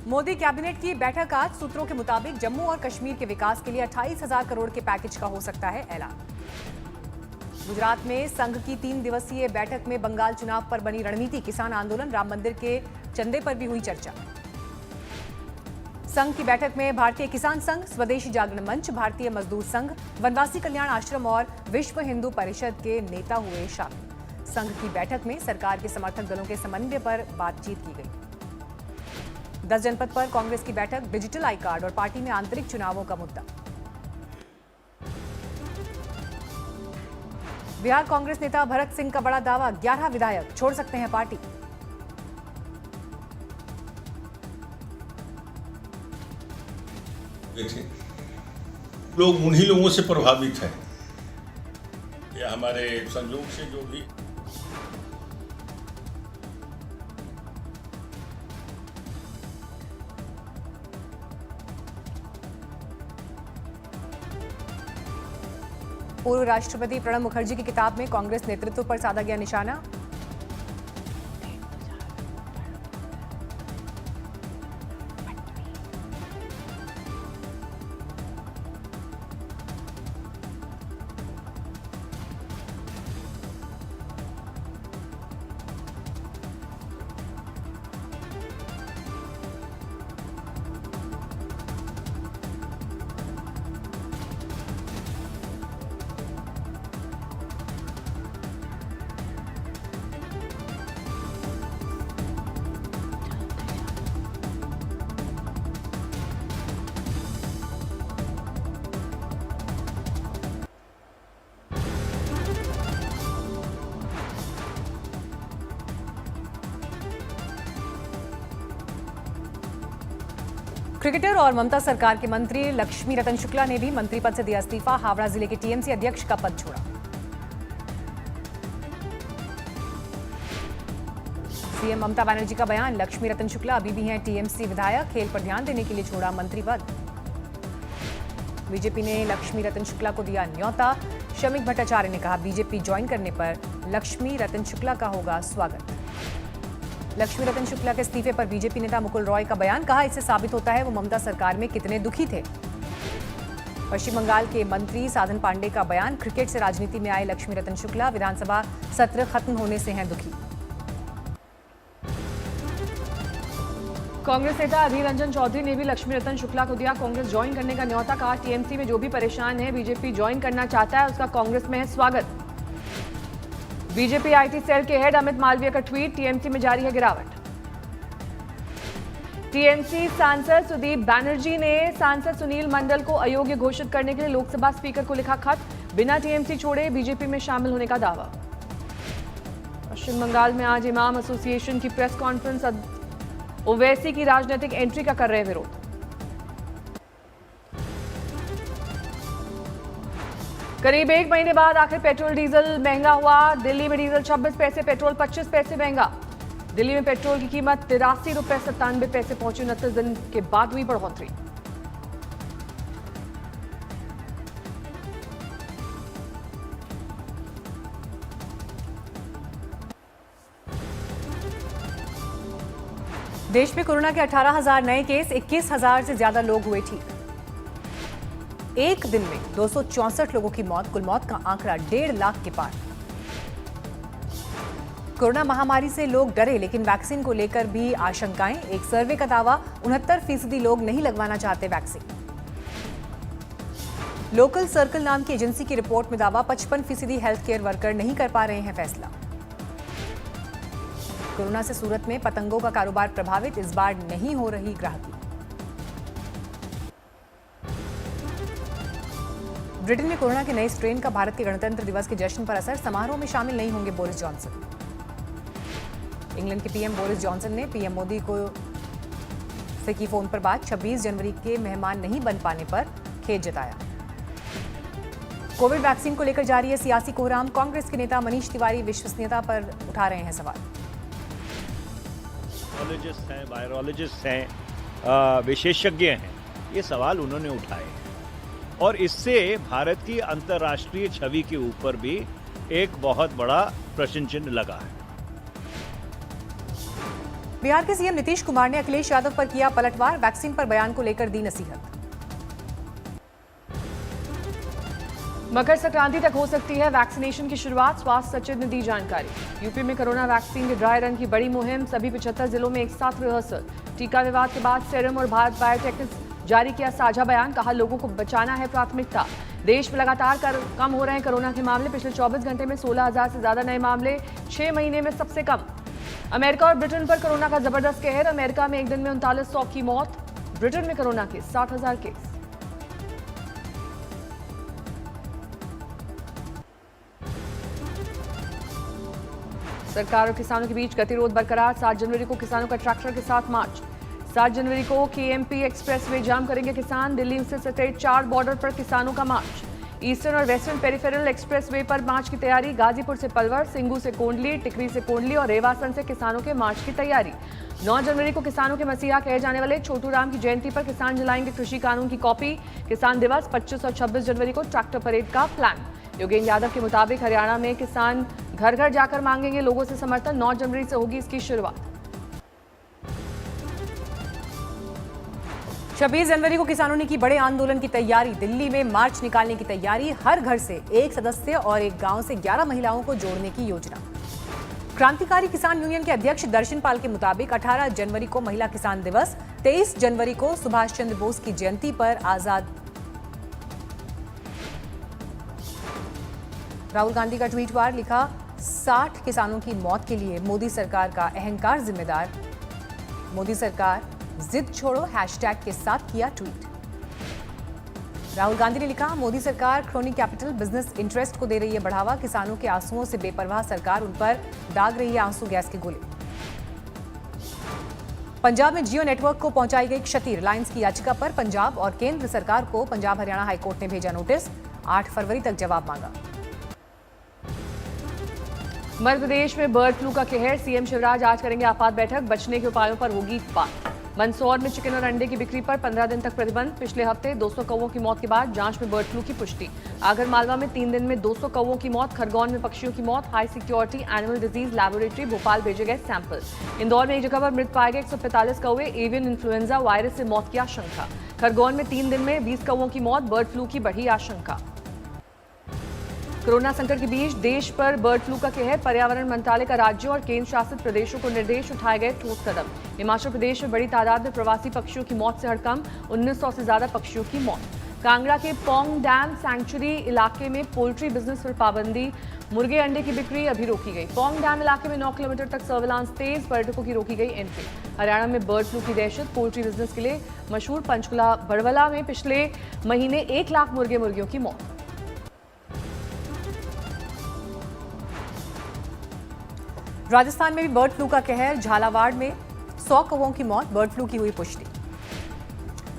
Modi cabinet की बैठक आज। सूत्रों के मुताबिक जम्मू और कश्मीर के विकास के लिए 28,000 करोड़ के पैकेज का हो सकता है ऐलान। गुजरात में संघ की 3 दिवसीय बैठक में बंगाल चुनाव पर बनी रणनीति, किसान आंदोलन, राम मंदिर के चंदे पर भी हुई चर्चा। संघ की बैठक में भारतीय किसान संघ, स्वदेशी जागरण मंच, भारतीय मजदूर संघ, वनवासी कल्याण आश्रम और विश्व हिंदू परिषद के नेता हुए शामिल। संघ की बैठक में सरकार के समर्थक दलों के समन्वय पर बातचीत की गई। 10 जनपद पर कांग्रेस की बैठक, डिजिटल आई कार्ड और पार्टी में आंतरिक चुनावों का मुद्दा। बिहार कांग्रेस नेता भरत सिंह का बड़ा दावा, 11 विधायक छोड़ सकते हैं पार्टी। लोग उन्हीं लोगों से प्रभावित हैं या हमारे संयोग से जो भी पूर्व राष्ट्रपति प्रणब मुखर्जी की किताब में कांग्रेस नेतृत्व पर साधा गया निशाना। क्रिकेटर और ममता सरकार के मंत्री लक्ष्मी रतन शुक्ला ने भी मंत्री पद से दिया इस्तीफा। हावड़ा जिले के टीएमसी अध्यक्ष का पद छोड़ा। सीएम ममता बनर्जी का बयान, लक्ष्मी रतन शुक्ला अभी भी हैं टीएमसी विधायक, खेल पर ध्यान देने के लिए छोड़ा मंत्री पद। बीजेपी ने लक्ष्मी रतन शुक्ला को दिया न्योता। शमिक भट्टाचार्य ने कहा, बीजेपी ज्वाइन करने पर लक्ष्मी रतन शुक्ला का होगा स्वागत। लक्ष्मी रतन शुक्ला के इस्तीफे पर बीजेपी नेता मुकुल रॉय का बयान, कहा इससे साबित होता है वो ममता सरकार में कितने दुखी थे। पश्चिम बंगाल के मंत्री साधन पांडे का बयान, क्रिकेट से राजनीति में आए लक्ष्मी रतन शुक्ला विधानसभा सत्र खत्म होने से हैं दुखी। कांग्रेस नेता अधीर रंजन चौधरी ने भी लक्ष्मी रतन शुक्ला को दिया कांग्रेस ज्वाइन करने का न्योता। कहा, टीएमसी में जो भी परेशान है, बीजेपी ज्वाइन करना चाहता है, उसका कांग्रेस में है स्वागत। बीजेपी आईटी सेल के हेड अमित मालवीय का ट्वीट, टीएमसी में जारी है गिरावट। टीएमसी सांसद सुदीप बैनर्जी ने सांसद सुनील मंडल को अयोग्य घोषित करने के लिए लोकसभा स्पीकर को लिखा खत, बिना टीएमसी छोड़े बीजेपी में शामिल होने का दावा। पश्चिम बंगाल में आज इमाम एसोसिएशन की प्रेस कॉन्फ्रेंस, ओवैसी की राजनीतिक एंट्री का कर रहे विरोध। करीब 1 महीने बाद आखिर पेट्रोल डीजल महंगा हुआ। दिल्ली में डीजल 26 पैसे, पेट्रोल 25 पैसे महंगा। दिल्ली में पेट्रोल की कीमत 83 रुपए 97 पैसे पहुंची। 29 दिन के बाद हुई बढ़ोतरी। देश में कोरोना के 18,000 नए केस, 21,000 से ज्यादा लोग हुए ठीक। एक दिन में 264 लोगों की मौत, कुल मौत का आंकड़ा 1.5 लाख के पार। कोरोना महामारी से लोग डरे, लेकिन वैक्सीन को लेकर भी आशंकाएं। एक सर्वे का दावा, 69% लोग नहीं लगवाना चाहते वैक्सीन। लोकल सर्कल नाम की एजेंसी की रिपोर्ट में दावा, 55% हेल्थ केयर वर्कर नहीं कर पा रहे हैं फैसला। कोरोना से सूरत में पतंगों का कारोबार प्रभावित, इस बार नहीं हो रही ग्राहकी। ब्रिटेन में कोरोना के नए स्ट्रेन का भारत के गणतंत्र दिवस के जश्न पर असर, समारोह में शामिल नहीं होंगे बोरिस जॉनसन। इंग्लैंड के पीएम बोरिस जॉनसन ने पीएम मोदी को से की फोन पर बात, 26 जनवरी के मेहमान नहीं बन पाने पर खेद जताया। कोविड वैक्सीन को लेकर जारी है सियासी कोहराम, कांग्रेस के नेता मनीष तिवारी विश्वसनीयता पर उठा रहे हैं सवाल। वायरोलॉजिस्ट हैं, विशेषज्ञ हैं, ये सवाल उन्होंने उठाए हैं और इससे भारत की अंतर्राष्ट्रीय छवि के ऊपर भी एक बहुत बड़ा प्रश्न चिन्ह लगा है। बिहार के सीएम नीतीश कुमार ने अखिलेश यादव पर किया पलटवार, वैक्सीन पर बयान को लेकर दी नसीहत। मकर संक्रांति तक हो सकती है वैक्सीनेशन की शुरुआत, स्वास्थ्य सचिव ने दी जानकारी। यूपी में कोरोना वैक्सीन के ड्राई रन की बड़ी मुहिम, सभी 75 जिलों में एक साथ रिहर्सल। टीका विवाद के बाद सीरम और भारत बायोटेक ने जारी किया साझा बयान, कहा लोगों को बचाना है प्राथमिकता। देश में लगातार कम हो रहे हैं कोरोना के मामले, पिछले 24 घंटे में 16,000 से ज्यादा नए मामले, 6 महीने में सबसे कम। अमेरिका और ब्रिटेन पर कोरोना का जबरदस्त कहर, अमेरिका में एक दिन में 3900 की मौत, ब्रिटेन में कोरोना के 60,000 केस। सरकार और किसानों के बीच गतिरोध बरकरार, 7 जनवरी को किसानों का ट्रैक्टर के साथ मार्च। 7 जनवरी को केएमपी एक्सप्रेसवे जाम करेंगे किसान, दिल्ली से सटे 4 बॉर्डर पर किसानों का मार्च। ईस्टर्न और वेस्टर्न पेरिफेरल एक्सप्रेसवे पर मार्च की तैयारी, गाजीपुर से पलवल, सिंगू से कोंडली, टिकरी से कोंडली और रेवासन से किसानों के मार्च की तैयारी। 9 जनवरी को किसानों के मसीहा कहे जाने वाले छोटू राम की जयंती पर किसान जलाएंगे कृषि कानून की कॉपी। किसान दिवस 25 और 26 जनवरी को ट्रैक्टर परेड का प्लान। योगेंद्र यादव के मुताबिक हरियाणा में किसान घर घर जाकर मांगेंगे लोगों से समर्थन, 9 जनवरी से होगी इसकी शुरुआत। 26 जनवरी को किसानों ने की बड़े आंदोलन की तैयारी, दिल्ली में मार्च निकालने की तैयारी, हर घर से एक सदस्य और एक गांव से 11 महिलाओं को जोड़ने की योजना। क्रांतिकारी किसान यूनियन के अध्यक्ष दर्शन पाल के मुताबिक 18 जनवरी को महिला किसान दिवस, 23 जनवरी को सुभाष चंद्र बोस की जयंती पर आजाद। राहुल गांधी का ट्वीट वार, लिखा 60 किसानों की मौत के लिए मोदी सरकार का अहंकार जिम्मेदार, मोदी सरकार जिद छोड़ो हैशटैग के साथ किया ट्वीट। राहुल गांधी ने लिखा मोदी सरकार क्रोनी कैपिटल बिजनेस इंटरेस्ट को दे रही है बढ़ावा, किसानों के आंसुओं से बेपरवाह सरकार उन पर दाग रही है आंसू गैस के गोले। पंजाब में जियो नेटवर्क को पहुंचाई गई क्षति, रिलायंस की याचिका पर पंजाब और केंद्र सरकार को पंजाब हरियाणा हाईकोर्ट ने भेजा नोटिस, 8 फरवरी तक जवाब मांगा। मध्य प्रदेश में बर्ड फ्लू का कहर, सीएम शिवराज आज करेंगे आपात बैठक, बचने के उपायों पर होगी बात। मंदसौर में चिकन और अंडे की बिक्री पर 15 दिन तक प्रतिबंध, पिछले हफ्ते 200 कौवों की मौत के बाद जांच में बर्ड फ्लू की पुष्टि। आगर मालवा में 3 दिन में 200 कौवों की मौत, खरगोन में पक्षियों की मौत, high security animal disease laboratory Bhopal भेजे गए सैंपल। इंदौर में एक जगह पर मृत पाए गए 145 कौवे, एवियन इन्फ्लुएंजा वायरस से मौत की आशंका। खरगोन में 3 दिन में 20 कौवों की मौत, बर्ड फ्लू की बढ़ी आशंका। कोरोना संकट के बीच देश पर बर्ड फ्लू का कहर, पर्यावरण मंत्रालय का राज्यों और केंद्र शासित प्रदेशों को निर्देश, उठाए गए ठोस कदम। हिमाचल प्रदेश में बड़ी तादाद में प्रवासी पक्षियों की मौत से हड़कंप, 1900 से ज्यादा पक्षियों की मौत। कांगड़ा के पौंग डैम सैंक्चुरी इलाके में पोल्ट्री बिजनेस पर पाबंदी, मुर्गे अंडे की बिक्री अभी रोकी गई। पौंग डैम इलाके में 9 किलोमीटर तक सर्विलांस तेज, पर्यटकों की रोकी गई एंट्री। हरियाणा में बर्ड फ्लू की दहशत, पोल्ट्री बिजनेस के लिए मशहूर पंचकुला बड़वला में पिछले महीने 1 लाख मुर्गे मुर्गियों की मौत। राजस्थान में भी बर्ड फ्लू का कहर, झालावाड़ में 100 कौवों की मौत, बर्ड फ्लू की हुई पुष्टि।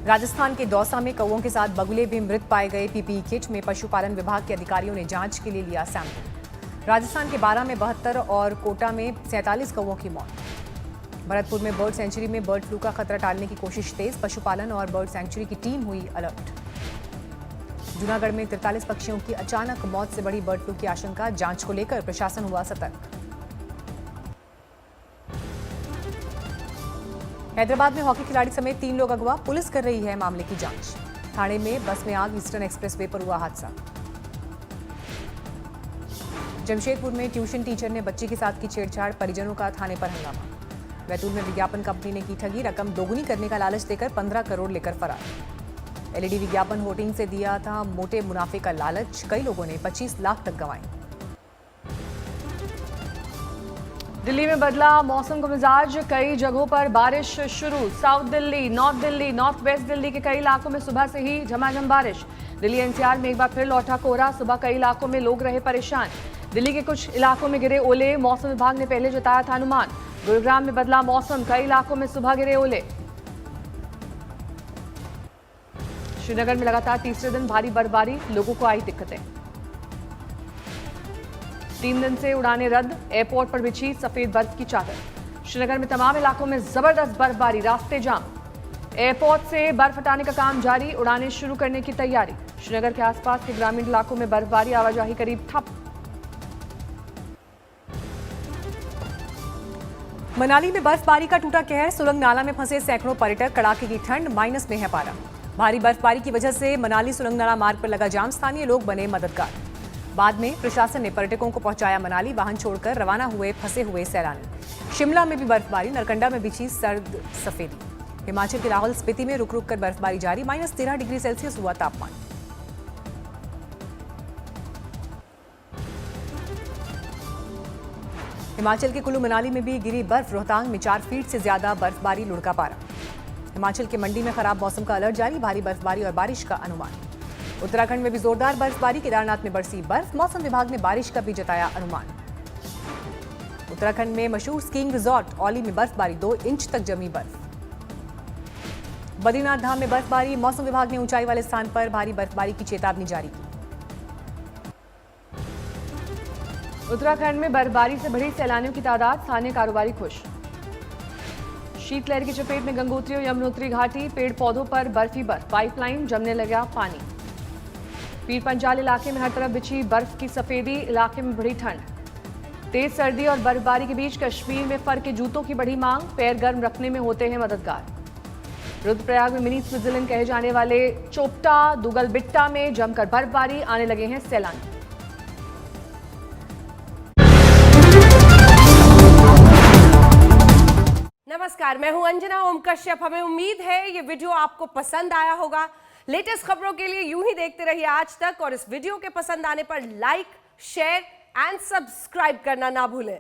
राजस्थान के दौसा में कौवों के साथ बगुले भी मृत पाए गए, पीपीई किट में पशुपालन विभाग के अधिकारियों ने जांच के लिए लिया सैंपल। राजस्थान के 12 में 72 और कोटा में 47 कौवों की मौत। भरतपुर में बर्ड सेंचुरी में बर्ड फ्लू का खतरा टालने की कोशिश तेज, पशुपालन और बर्ड सेंचुरी की टीम हुई अलर्ट। जूनागढ़ में 43 पक्षियों की अचानक मौत से बढ़ी बर्ड फ्लू की आशंका, जांच को लेकर प्रशासन हुआ सतर्क। हैदराबाद में हॉकी खिलाड़ी समेत 3 लोग अगवा, पुलिस कर रही है मामले की जांच। थाने में बस में आग, ईस्टर्न एक्सप्रेसवे पर हुआ हादसा। जमशेदपुर में ट्यूशन टीचर ने बच्ची के साथ की छेड़छाड़, परिजनों का थाने पर हंगामा। बैतूल में विज्ञापन कंपनी ने की ठगी, रकम दोगुनी करने का लालच देकर 15 करोड़ लेकर फरार। एलईडी विज्ञापन होर्डिंग से दिया था मोटे मुनाफे का लालच, कई लोगों ने 25 लाख तक गंवाए। दिल्ली में बदला मौसम का मिजाज, कई जगहों पर बारिश शुरू। South Delhi, north west Delhi के कई इलाकों में सुबह से ही झमाझम बारिश। दिल्ली एनसीआर में एक बार फिर लौटा कोहरा, सुबह कई इलाकों में लोग रहे परेशान। दिल्ली के कुछ इलाकों में गिरे ओले, मौसम विभाग ने पहले जताया था अनुमान। गुरुग्राम में बदला मौसम, कई इलाकों में सुबह गिरे ओले। श्रीनगर में लगातार तीसरे दिन भारी बर्फबारी, लोगों को आई दिक्कतें। 3 दिन से उड़ानें रद्द, एयरपोर्ट पर बिछी सफेद बर्फ की चादर। श्रीनगर में तमाम इलाकों में जबरदस्त बर्फबारी, रास्ते जाम। एयरपोर्ट से बर्फ हटाने का काम जारी, उड़ानें शुरू करने की तैयारी। श्रीनगर के आसपास के ग्रामीण इलाकों में बर्फबारी, आवाजाही करीब ठप। मनाली में बर्फबारी का टूटा कहर, सुलंग नाला में फंसे सैकड़ों पर्यटक, कड़ाके की ठंड, माइनस में है पारा। भारी बर्फबारी की वजह से मनाली सुलंग नाला मार्ग पर लगा जाम, स्थानीय लोग बने मददगार। बाद में प्रशासन ने पर्यटकों को पहुंचाया मनाली, वाहन छोड़कर रवाना हुए फंसे हुए सैलानी। शिमला में भी बर्फबारी, नरकंडा में बिछी सर्द सफेदी। हिमाचल के लाहौल स्पीति में रुक रुक कर बर्फबारी जारी, -13 डिग्री सेल्सियस हुआ तापमान। हिमाचल के कुल्लू मनाली में भी गिरी बर्फ, रोहतांग में 4 फीट से ज्यादा बर्फबारी, लुढ़का पारा। हिमाचल के मंडी में खराब मौसम का अलर्ट जारी, भारी बर्फबारी और बारिश का अनुमान। उत्तराखंड में भी जोरदार बर्फबारी, केदारनाथ में बरसी बर्फ, मौसम विभाग ने बारिश का भी जताया अनुमान। उत्तराखंड में मशहूर स्कीइंग रिजॉर्ट औली में बर्फबारी, 2 इंच तक जमी बर्फ। बद्रीनाथ धाम में बर्फबारी, मौसम विभाग ने ऊंचाई वाले स्थान पर भारी बर्फबारी की चेतावनी जारी की। उत्तराखंड में बर्फबारी से बढ़ी सैलानियों की तादाद, स्थानीय कारोबारी खुश। शीतलहर की चपेट में गंगोत्री और यमुनोत्री घाटी, पेड़ पौधों पर बर्फ ही बर्फ, पाइपलाइन जमने लगा पानी। पीर पंजाल इलाके में हर तरफ बिछी बर्फ की सफेदी, इलाके में बढ़ी ठंड। तेज सर्दी और बर्फबारी के बीच कश्मीर में फर के जूतों की बढ़ी मांग, पैर गर्म रखने में होते हैं मददगार। रुद्रप्रयाग में मिनी स्विट्जरलैंड कहे जाने वाले चोपटा दुगलबिट्टा में जमकर बर्फबारी, आने लगे हैं सैलानी। नमस्कार, मैं हूं अंजना ओम कश्यप। हमें उम्मीद है ये वीडियो आपको पसंद आया होगा। लेटेस्ट खबरों के लिए यूं ही देखते रहिए आज तक, और इस वीडियो के पसंद आने पर लाइक, शेयर एंड सब्सक्राइब करना ना भूलें।